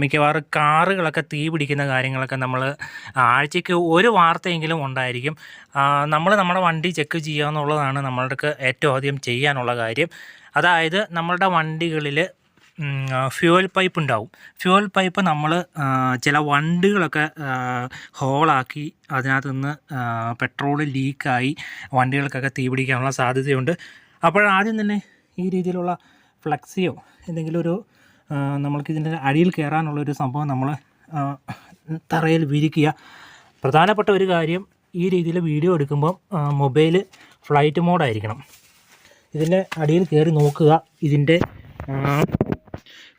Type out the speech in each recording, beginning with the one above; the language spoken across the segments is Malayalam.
മിക്കവാറും കാറുകളൊക്കെ തീ പിടിക്കുന്ന കാര്യങ്ങളൊക്കെ നമ്മൾ ആഴ്ചയ്ക്ക് ഒരു വാർത്തയെങ്കിലും ഉണ്ടായിരിക്കും. നമ്മൾ നമ്മുടെ വണ്ടി ചെക്ക് ചെയ്യുക എന്നുള്ളതാണ് നമ്മൾക്ക് ഏറ്റവും ആദ്യം ചെയ്യാനുള്ള കാര്യം. അതായത് നമ്മളുടെ വണ്ടികളിൽ ഫ്യൂവൽ പൈപ്പ് ഉണ്ടാവും. ഫ്യൂവൽ പൈപ്പ് നമ്മൾ ചില വണ്ടികളൊക്കെ ഹോളാക്കി അതിനകത്ത് നിന്ന് പെട്രോൾ ലീക്കായി വണ്ടികൾക്കൊക്കെ തീ പിടിക്കാനുള്ള സാധ്യതയുണ്ട്. അപ്പോഴാദ്യം തന്നെ ഈ രീതിയിലുള്ള ഫ്ലക്സിയോ എന്തെങ്കിലും ഒരു നമ്മൾക്കിതിൻ്റെ അടിയിൽ കയറാനുള്ളൊരു സംഭവം നമ്മൾ തറയിൽ വിരിക്കുക. പ്രധാനപ്പെട്ട ഒരു കാര്യം, ഈ രീതിയിൽ വീഡിയോ എടുക്കുമ്പം മൊബൈൽ ഫ്ലൈറ്റ് മോഡായിരിക്കണം. ഇതിൻ്റെ അടിയിൽ കയറി നോക്കുക, ഇതിൻ്റെ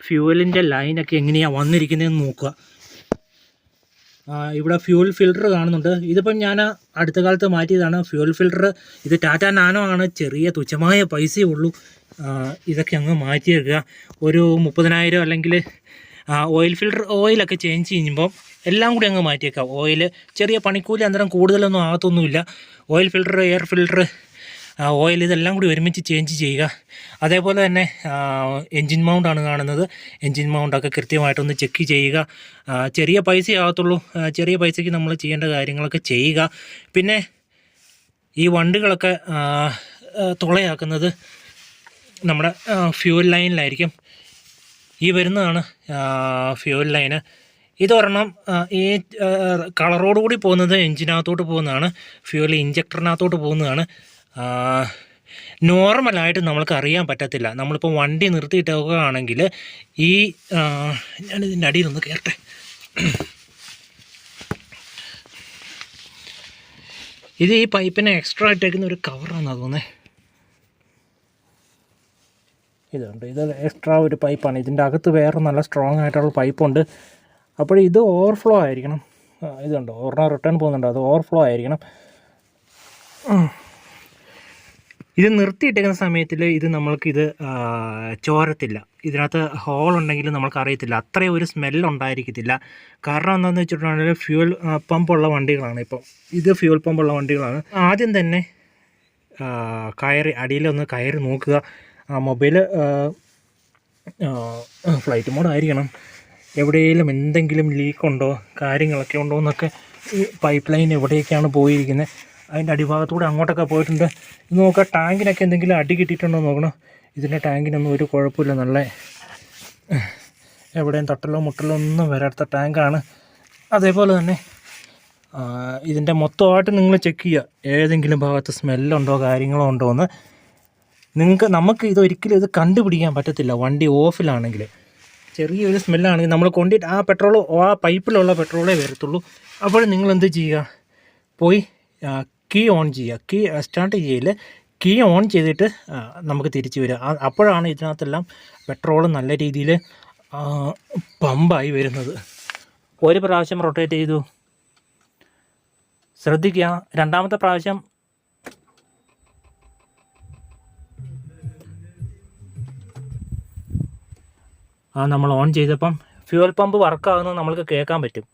ഫ്യൂവലിൻ്റെ ലൈനൊക്കെ എങ്ങനെയാണ് വന്നിരിക്കുന്നതെന്ന് നോക്കുക. ഇവിടെ ഫ്യൂവൽ ഫിൽറ്റർ കാണുന്നുണ്ട്. ഇതിപ്പം ഞാൻ അടുത്ത കാലത്ത് മാറ്റിയതാണ് ഫ്യൂവൽ ഫിൽറ്റർ. ഇത് ടാറ്റ നാനോ ആണ്, ചെറിയ തുച്ഛമായ പൈസയേ ഉള്ളൂ. ഇതൊക്കെ അങ്ങ് മാറ്റിയേക്കുക. ഒരു 30,000 അല്ലെങ്കിൽ ഓയിൽ ഫിൽറ്റർ ഓയിലൊക്കെ ചേഞ്ച് ചെയ്യുമ്പം എല്ലാം കൂടി അങ്ങ് മാറ്റിയേക്കാം. ഓയിൽ ചെറിയ പണിക്കൂലി അന്നേരം കൂടുതലൊന്നും ആകത്തൊന്നുമില്ല. Oil filter, air filter, oil ഇതെല്ലാം കൂടി ഒരുമിച്ച് ചേഞ്ച് ചെയ്യുക. അതേപോലെ തന്നെ എൻജിൻ മൗണ്ടാണ് കാണുന്നത്. എൻജിൻ മൗണ്ടൊക്കെ കൃത്യമായിട്ടൊന്ന് ചെക്ക് ചെയ്യുക. ചെറിയ പൈസ ആകത്തുള്ളൂ. ചെറിയ പൈസയ്ക്ക് നമ്മൾ ചെയ്യേണ്ട കാര്യങ്ങളൊക്കെ ചെയ്യുക. പിന്നെ ഈ വണ്ടികളൊക്കെ തുളയാക്കുന്നത് നമ്മുടെ ഫ്യൂവൽ ലൈനിലായിരിക്കും. ഈ വരുന്നതാണ് ഫ്യൂവൽ ലൈന്. ഇതൊരെണ്ണം ഈ കളറോട് കൂടി പോകുന്നത് എൻജിനകത്തോട്ട് പോകുന്നതാണ്, ഫ്യൂവൽ ഇഞ്ചക്ടറിനകത്തോട്ട് പോകുന്നതാണ്. നോർമലായിട്ട് നമ്മൾക്ക് അറിയാൻ പറ്റത്തില്ല. നമ്മളിപ്പോൾ വണ്ടി നിർത്തിയിട്ടാണെങ്കിൽ ഈ ഞാനിതിൻ്റെ അടിയിലൊന്ന് കയറട്ടെ. ഇത് ഈ പൈപ്പിനെ എക്സ്ട്രാ ഇട്ടേക്കുന്ന ഒരു കവറാണെന്നാണ് തോന്നുന്നത്. ഇതുണ്ട്, ഇത് എക്സ്ട്രാ ഒരു പൈപ്പാണ്. ഇതിൻ്റെ അകത്ത് വേറെ നല്ല സ്ട്രോങ് ആയിട്ടുള്ള പൈപ്പുണ്ട്. അപ്പോൾ ഇത് ഓവർഫ്ലോ ആയിരിക്കണം. ഇതുണ്ട്, ഒരെണ്ണം റിട്ടേൺ പോകുന്നുണ്ട്, അത് ഓവർഫ്ലോ ആയിരിക്കണം. ഇത് നിർത്തിയിട്ടേക്കുന്ന സമയത്തിൽ ഇത് നമ്മൾക്കിത് ചോരത്തില്ല. ഇതിനകത്ത് ഹോളുണ്ടെങ്കിൽ നമ്മൾക്കറിയത്തില്ല, അത്രയും ഒരു സ്മെല്ലുണ്ടായിരിക്കത്തില്ല. കാരണം എന്താണെന്ന് വെച്ചിട്ടുണ്ടെങ്കിൽ ഫ്യൂവൽ പമ്പുള്ള വണ്ടികളാണ്. ഇപ്പം ഇത് ഫ്യൂവൽ പമ്പുള്ള വണ്ടികളാണ്. ആദ്യം തന്നെ അടിയിലൊന്ന് കയറി നോക്കുക. മൊബൈൽ ഫ്ലൈറ്റ് മോഡ് ആയിരിക്കണം. എവിടെയെങ്കിലും എന്തെങ്കിലും ലീക്കുണ്ടോ കാര്യങ്ങളൊക്കെ ഉണ്ടോ എന്നൊക്കെ, ഈ പൈപ്പ് ലൈൻ എവിടെയൊക്കെയാണ് പോയിരിക്കുന്നത്, അതിൻ്റെ അടിഭാഗത്തൂടെ അങ്ങോട്ടൊക്കെ പോയിട്ടുണ്ട്. ഇത് നോക്കുക, ടാങ്കിനൊക്കെ എന്തെങ്കിലും അടി കിട്ടിയിട്ടുണ്ടോ നോക്കണം. ഇതിൻ്റെ ടാങ്കിനൊന്നും ഒരു കുഴപ്പമില്ല, നല്ല എവിടെയും തട്ടലോ മുട്ടലോ ഒന്നും വരാത്ത ടാങ്കാണ്. അതേപോലെ തന്നെ ഇതിൻ്റെ മൊത്തമായിട്ട് നിങ്ങൾ ചെക്ക് ചെയ്യുക, ഏതെങ്കിലും ഭാഗത്ത് സ്മെല്ലുണ്ടോ കാര്യങ്ങളോ ഉണ്ടോ എന്ന്. നമുക്ക് ഇതൊരിക്കലും ഇത് കണ്ടുപിടിക്കാൻ പറ്റത്തില്ല. വണ്ടി ഓഫിലാണെങ്കിൽ ചെറിയൊരു സ്മെല്ലാണെങ്കിൽ നമ്മൾ കൊണ്ടിട്ട് ആ പൈപ്പിലുള്ള പെട്രോളേ വരത്തുള്ളൂ. അപ്പോൾ നിങ്ങൾ എന്ത് ചെയ്യുക, പോയി കീ ഓൺ ചെയ്യുക. കീ സ്റ്റാർട്ട് ചെയ്യൽ, കീ ഓൺ ചെയ്തിട്ട് നമുക്ക് തിരിച്ച് വരിക. അപ്പോഴാണ് ഇതിനകത്തെല്ലാം പെട്രോൾ നല്ല രീതിയിൽ പമ്പായി വരുന്നത്. ഒരു പ്രാവശ്യം റൊട്ടേറ്റ് ചെയ്തു, ശ്രദ്ധിക്കുക. രണ്ടാമത്തെ പ്രാവശ്യം നമ്മൾ ഓൺ ചെയ്തപ്പം ഫ്യൂവൽ പമ്പ് വർക്കാകുന്നത് നമ്മൾക്ക് കേൾക്കാൻ പറ്റും.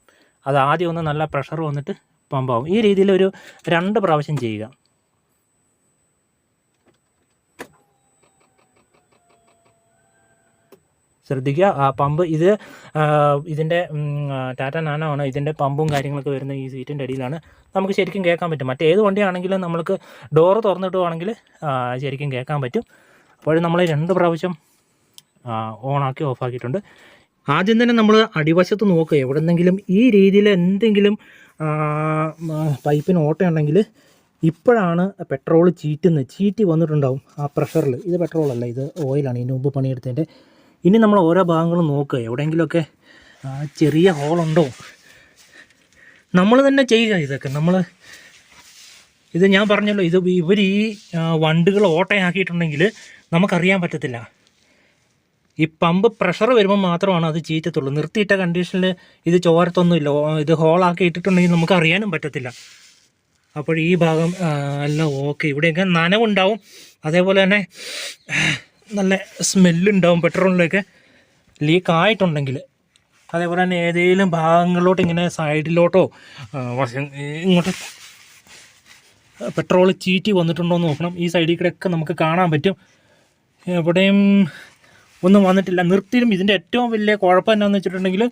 അത് ആദ്യം ഒന്ന് നല്ല പ്രഷർ വന്നിട്ട് പമ്പാവും. ഈ രീതിയിൽ ഒരു 2 പ്രാവശ്യം ചെയ്യുക. ശ്രദ്ധിക്കുക, ആ പമ്പ് ഇതിൻ്റെ ടാറ്റ നാനോ ആണ്. ഇതിൻ്റെ പമ്പും കാര്യങ്ങളൊക്കെ വരുന്ന ഈ സീറ്റിൻ്റെ അടിയിലാണ്. നമുക്ക് ശരിക്കും കേൾക്കാൻ പറ്റും. മറ്റേത് വണ്ടിയാണെങ്കിലും നമ്മൾക്ക് ഡോറ് തുറന്നിട്ടുവാണെങ്കിൽ ശരിക്കും കേൾക്കാൻ പറ്റും. അപ്പോൾ നമ്മൾ 2 പ്രാവശ്യം ഓണാക്കി ഓഫാക്കിയിട്ടുണ്ട്. ആദ്യം തന്നെ നമ്മൾ അടിവശത്ത് നോക്കുക, എവിടെന്നെങ്കിലും ഈ രീതിയിൽ എന്തെങ്കിലും പൈപ്പിന് ഓട്ടയുണ്ടെങ്കിൽ ഇപ്പോഴാണ് പെട്രോൾ ചീറ്റി വന്നിട്ടുണ്ടാവും ആ പ്രഷറിൽ. ഇത് പെട്രോളല്ല, ഇത് ഓയിലാണ്, ഇതിന് മുമ്പ് പണിയെടുത്തതിൻ്റെ. ഇനി നമ്മൾ ഓരോ ഭാഗങ്ങളും നോക്കുക, എവിടെയെങ്കിലുമൊക്കെ ചെറിയ ഹോളുണ്ടോ. നമ്മൾ തന്നെ ചെയ്യുക ഇതൊക്കെ. ഇത് ഞാൻ പറഞ്ഞല്ലോ, ഇവർ ഈ വണ്ടികൾ ഓട്ടയാക്കിയിട്ടുണ്ടെങ്കിൽ നമുക്കറിയാൻ പറ്റത്തില്ല. ഈ പമ്പ് പ്രഷർ വരുമ്പോൾ മാത്രമാണ് അത് ചീറ്റത്തുള്ളൂ. നിർത്തിയിട്ട കണ്ടീഷനിൽ ഇത് ചോരത്തൊന്നുമില്ല. ഇത് ഹോളാക്കി ഇട്ടിട്ടുണ്ടെങ്കിൽ നമുക്ക് അറിയാനും പറ്റത്തില്ല. അപ്പോൾ ഈ ഭാഗം എല്ലാം ഓക്കെ. ഇവിടെയൊക്കെ നനവുണ്ടാവും, അതേപോലെ തന്നെ നല്ല സ്മെല്ലുണ്ടാവും പെട്രോളിലൊക്കെ ലീക്ക് ആയിട്ടുണ്ടെങ്കിൽ. അതേപോലെ തന്നെ ഏതെങ്കിലും ഭാഗങ്ങളിലോട്ട് ഇങ്ങനെ സൈഡിലോട്ടോ ഇങ്ങോട്ട് പെട്രോൾ ചീറ്റി വന്നിട്ടുണ്ടോ എന്ന് നോക്കണം. ഈ സൈഡിൽ കൂടെയൊക്കെ നമുക്ക് കാണാൻ പറ്റും. എവിടെയും ഒന്നും വന്നിട്ടില്ല. നിർത്തിയും ഇതിൻ്റെ ഏറ്റവും വലിയ കുഴപ്പം എന്നാന്ന് വെച്ചിട്ടുണ്ടെങ്കിൽ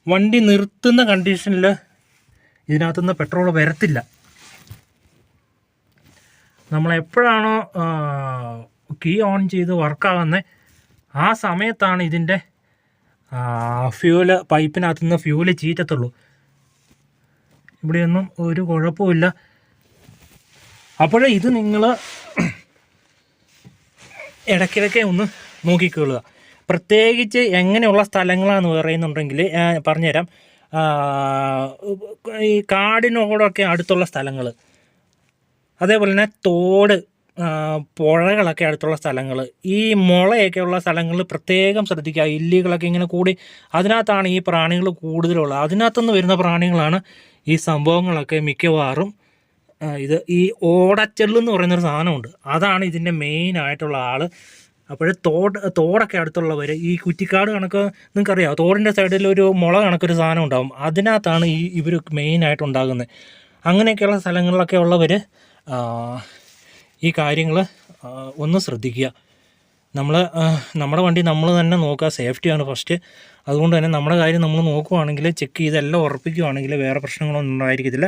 വണ്ടി നിർത്തുന്ന കണ്ടീഷനിൽ ഇതിനകത്തുനിന്ന് പെട്രോൾ വരത്തില്ല. നമ്മളെപ്പോഴാണോ കീ ഓൺ ചെയ്ത് വർക്കാകുന്നത് ആ സമയത്താണ് ഇതിൻ്റെ ഫ്യൂല് പൈപ്പിനകത്തുനിന്ന് ഫ്യൂല് ചീറ്റത്തുള്ളൂ. ഇവിടെയൊന്നും ഒരു കുഴപ്പമില്ല. അപ്പോഴേ ഇത് നിങ്ങൾ ഇടയ്ക്കിടയ്ക്ക് ഒന്ന് നോക്കിക്കൊള്ളുക. പ്രത്യേകിച്ച് എങ്ങനെയുള്ള സ്ഥലങ്ങളാണെന്ന് പറയുന്നുണ്ടെങ്കിൽ പറഞ്ഞുതരാം. ഈ കാടിനോടൊക്കെ അടുത്തുള്ള സ്ഥലങ്ങൾ, അതേപോലെ തന്നെ തോട്, പുഴകളൊക്കെ അടുത്തുള്ള സ്ഥലങ്ങൾ, ഈ മുളയൊക്കെ ഉള്ള സ്ഥലങ്ങൾ പ്രത്യേകം ശ്രദ്ധിക്കുക. ഇല്ലികളൊക്കെ ഇങ്ങനെ കൂടി അതിനകത്താണ് ഈ പ്രാണികൾ കൂടുതലുള്ളത്. അതിനകത്തുനിന്ന് വരുന്ന പ്രാണികളാണ് ഈ സംഭവങ്ങളൊക്കെ മിക്കവാറും. ഇത് ഈ ഓടച്ചെള്ളെന്ന് പറയുന്നൊരു സാധനമുണ്ട്, അതാണ് ഇതിൻ്റെ മെയിനായിട്ടുള്ള ആൾ. അപ്പോൾ തോടൊക്കെ അടുത്തുള്ളവർ, ഈ കുറ്റിക്കാട് കണക്ക് നിങ്ങൾക്കറിയാം, തോടിൻ്റെ സൈഡിൽ ഒരു മുള കണക്കൊരു സാധനം ഉണ്ടാകും, അതിനകത്താണ് ഇവർ മെയിനായിട്ട് ഉണ്ടാകുന്നത്. അങ്ങനെയൊക്കെയുള്ള സ്ഥലങ്ങളിലൊക്കെ ഉള്ളവർ ഈ കാര്യങ്ങൾ ഒന്ന് ശ്രദ്ധിക്കുക. നമ്മുടെ വണ്ടി നമ്മൾ തന്നെ നോക്കുക, സേഫ്റ്റിയാണ് ഫസ്റ്റ്. അതുകൊണ്ട് തന്നെ നമ്മുടെ കാര്യം നമ്മൾ നോക്കുവാണെങ്കിൽ, ചെക്ക് ചെയ്തെല്ലാം ഉറപ്പിക്കുകയാണെങ്കിൽ വേറെ പ്രശ്നങ്ങളൊന്നും ഉണ്ടായിരിക്കത്തില്ല.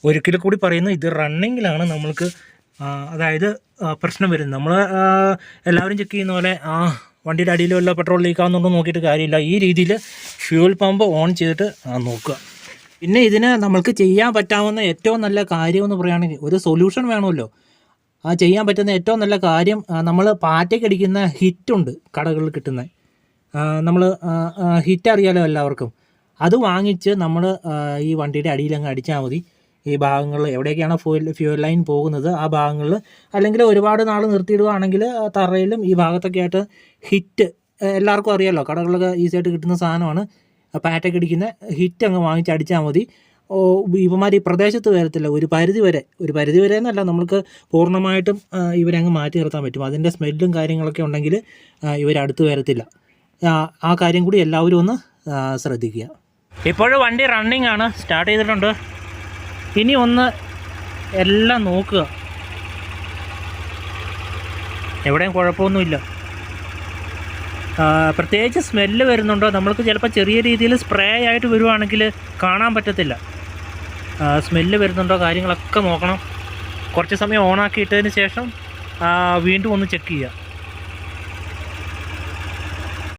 ഒരിക്കൽ കൂടി പറയുന്നു, ഇത് റണ്ണിങ്ങിലാണ് നമ്മൾക്ക് അതായത് പ്രശ്നം വരുന്നത്. നമ്മൾ എല്ലാവരും ചെക്ക് ചെയ്യുന്ന പോലെ വണ്ടിയുടെ അടിയിൽ വല്ല പെട്രോൾ ലീക്കാവുന്നുണ്ടോ നോക്കിയിട്ട് കാര്യമില്ല. ഈ രീതിയിൽ ഫ്യൂൽ പമ്പ് ഓൺ ചെയ്തിട്ട് നോക്കുക. പിന്നെ ഇതിന് നമ്മൾക്ക് ചെയ്യാൻ പറ്റാവുന്ന ഏറ്റവും നല്ല കാര്യമെന്ന് പറയുകയാണെങ്കിൽ, ഒരു സൊല്യൂഷൻ വേണമല്ലോ. ചെയ്യാൻ പറ്റുന്ന ഏറ്റവും നല്ല കാര്യം, നമ്മൾ പാറ്റയ്ക്കടിക്കുന്ന ഹിറ്റുണ്ട് കടകളിൽ കിട്ടുന്നത്. നമ്മൾ ഹിറ്റ് അറിയാലോ എല്ലാവർക്കും. അത് വാങ്ങിച്ച് നമ്മൾ ഈ വണ്ടിയുടെ അടിയിലങ്ങ് അടിച്ചാൽ മതി. ഈ ഭാഗങ്ങളിൽ എവിടെയൊക്കെയാണോ ഫ്യൂൽ ലൈൻ പോകുന്നത് ആ ഭാഗങ്ങളിൽ, അല്ലെങ്കിൽ ഒരുപാട് നാൾ നിർത്തിയിടുകയാണെങ്കിൽ തറയിലും ഈ ഭാഗത്തൊക്കെ ആയിട്ട് ഹിറ്റ് എല്ലാവർക്കും അറിയാമല്ലോ, കടകളിലൊക്കെ ഈസിയായിട്ട് കിട്ടുന്ന സാധനമാണ്. പാറ്റയ്ക്കടിക്കുന്ന ഹിറ്റ് അങ്ങ് വാങ്ങിച്ച് അടിച്ചാൽ മതി. ഇവന്മാർ ഈ പ്രദേശത്ത് വരത്തില്ല. ഒരു പരിധി വരെ എന്നല്ല, നമ്മൾക്ക് പൂർണ്ണമായിട്ടും ഇവരങ്ങ് മാറ്റി നിർത്താൻ പറ്റും. അതിൻ്റെ സ്മെല്ലും കാര്യങ്ങളൊക്കെ ഉണ്ടെങ്കിൽ ഇവരടുത്ത് വരത്തില്ല. ആ കാര്യം കൂടി എല്ലാവരും ഒന്ന് ശ്രദ്ധിക്കുക. ഇപ്പോഴും വണ്ടി റണ്ണിങ് ആണ്, സ്റ്റാർട്ട് ചെയ്തിട്ടുണ്ട്. ഇനി ഒന്ന് എല്ലാം നോക്കുക, എവിടെയും കുഴപ്പമൊന്നുമില്ല. പ്രത്യേകിച്ച് സ്മെല്ല് വരുന്നുണ്ടോ, നമ്മൾക്ക് ചിലപ്പോൾ ചെറിയ രീതിയിൽ സ്പ്രേ ആയിട്ട് വരുവാണെങ്കിൽ കാണാൻ പറ്റത്തില്ല. സ്മെല്ല് വരുന്നുണ്ടോ കാര്യങ്ങളൊക്കെ നോക്കണം. കുറച്ച് സമയം ഓണാക്കിയിട്ടതിന് ശേഷം വീണ്ടും ഒന്ന് ചെക്ക് ചെയ്യുക.